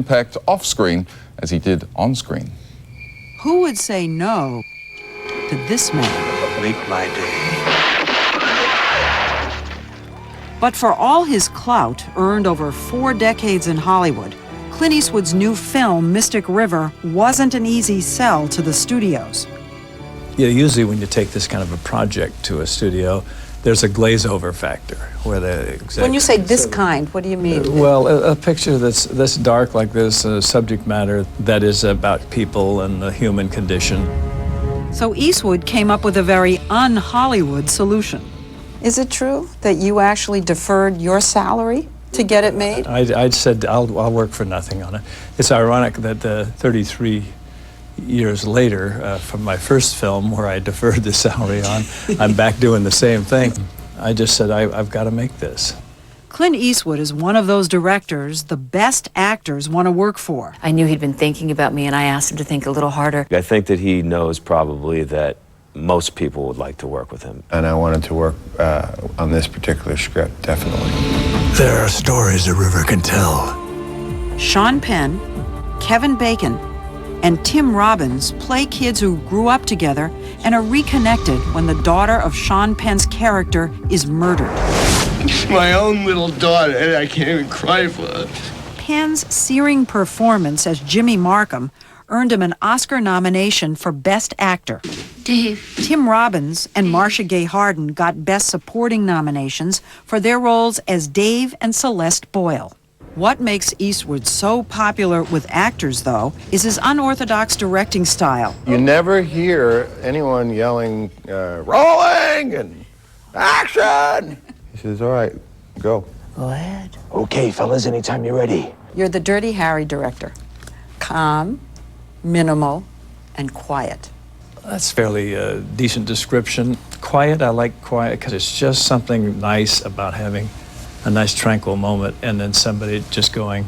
impact off-screen as he did on-screen. Who would say no to this man? Make my day. But for all his clout, earned over 4 decades in Hollywood, Clint Eastwood's new film, Mystic River, wasn't an easy sell to the studios. Yeah, usually when you take this kind of a project to a studio, there's a glaze-over factor where the When you say this kind, what do you mean? Well, a picture that's dark like this, a subject matter that is about people and the human condition. So Eastwood came up with a very un-Hollywood solution. Is it true that you actually deferred your salary to get it made? I said I'll work for nothing on it. It's ironic that 33 years later, from my first film where I deferred the salary on, I'm back doing the same thing. I just said I've got to make this. Clint Eastwood is one of those directors the best actors want to work for. I knew he'd been thinking about me, and I asked him to think a little harder. I think that he knows probably that most people would like to work with him. And I wanted to work on this particular script, definitely. There are stories a river can tell. Sean Penn, Kevin Bacon, and Tim Robbins play kids who grew up together and are reconnected when the daughter of Sean Penn's character is murdered. My own little daughter, and I can't even cry for her. Penn's searing performance as Jimmy Markham earned him an Oscar nomination for Best Actor. Dave. Tim Robbins and Marcia Gay Harden got Best Supporting nominations for their roles as Dave and Celeste Boyle. What makes Eastwood so popular with actors, though, is his unorthodox directing style. You never hear anyone yelling, rolling and action. He says, all right, go. Go ahead. Okay, fellas, anytime you're ready. You're the Dirty Harry director. Calm, minimal, and quiet. That's fairly decent description. Quiet, I like quiet because it's just something nice about having a nice tranquil moment and then somebody just going,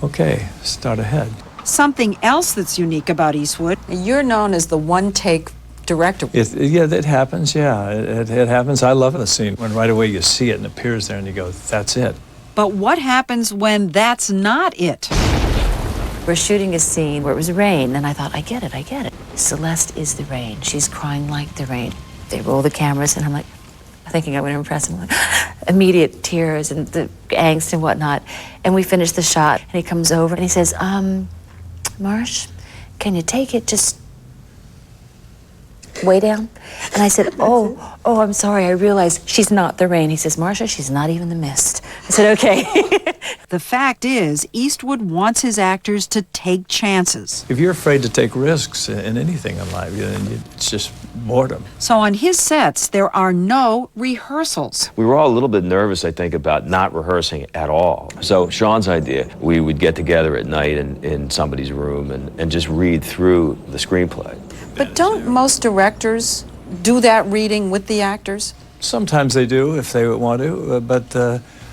okay, start ahead. Something else that's unique about Eastwood, you're known as the one-take director. Yeah, that happens, yeah. It happens. I love the scene when right away you see it and it appears there and you go, that's it. But what happens when that's not it? We're shooting a scene where it was rain, and I thought, I get it. Celeste is the rain. She's crying like the rain. They roll the cameras, and I'm like, thinking I'm going to impress him. Like, immediate tears and the angst and whatnot. And we finish the shot, and he comes over, and he says, Marsh, can you take it just way down? And I said, oh, I'm sorry, I realized she's not the rain. He says, Marcia, she's not even the mist. I said, okay. The fact is, Eastwood wants his actors to take chances. If you're afraid to take risks in anything in life, it's just boredom. So on his sets, there are no rehearsals. We were all a little bit nervous, I think, about not rehearsing at all. So Sean's idea, we would get together at night in somebody's room and just read through the screenplay. But don't most directors do that reading with the actors? Sometimes they do if they want to, but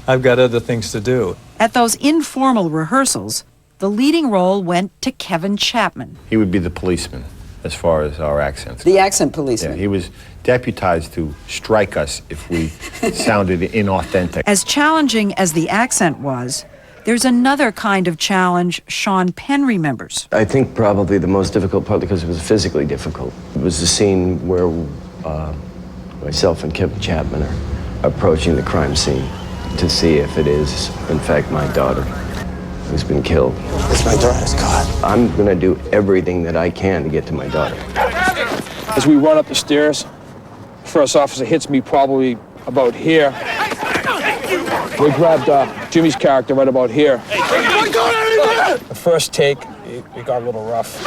I've got other things to do. At those informal rehearsals, the leading role went to Kevin Chapman. He would be the policeman as far as our accents. The accent policeman. Yeah, he was deputized to strike us if we sounded inauthentic. As challenging as the accent was, there's another kind of challenge Sean Penn remembers. I think probably the most difficult part, because it was physically difficult, it was the scene where myself and Kevin Chapman are approaching the crime scene to see if it is, in fact, my daughter who's been killed. It's my daughter's car. I'm gonna do everything that I can to get to my daughter. As we run up the stairs, first officer hits me probably about here. We grabbed Jimmy's character right about here. The first take, it got a little rough.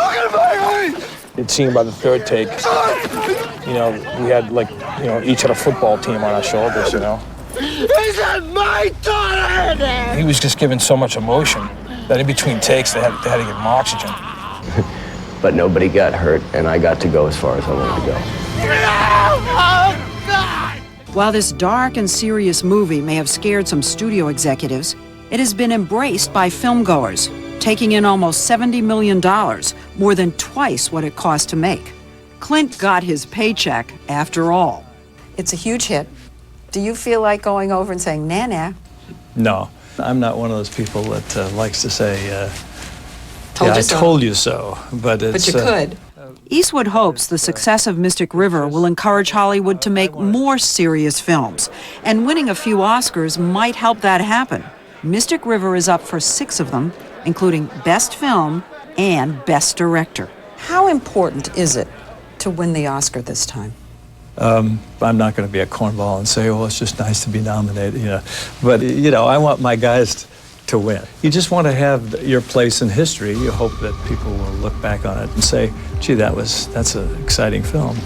It seemed by the third take, we had each had a football team on our shoulders, Is that my daughter? He was just giving so much emotion that in between takes, they had to give him oxygen. But nobody got hurt, and I got to go as far as I wanted to go. Oh, God! While this dark and serious movie may have scared some studio executives, it has been embraced by filmgoers, taking in almost $70 million, more than twice what it cost to make. Clint got his paycheck after all. It's a huge hit. Do you feel like going over and saying, nah? No, I'm not one of those people that likes to say, Told I you so. told you so, but it's... But you could. Eastwood hopes the success of Mystic River will encourage Hollywood to make more serious films, and winning a few Oscars might help that happen. Mystic River is up for 6 of them, including Best Film and Best Director. How important is it to win the Oscar this time? I'm not going to be a cornball and say, well, it's just nice to be nominated, you know. But, you know, I want my guys to win. You just want to have your place in history. You hope that people will look back on it and say, gee, that's an exciting film.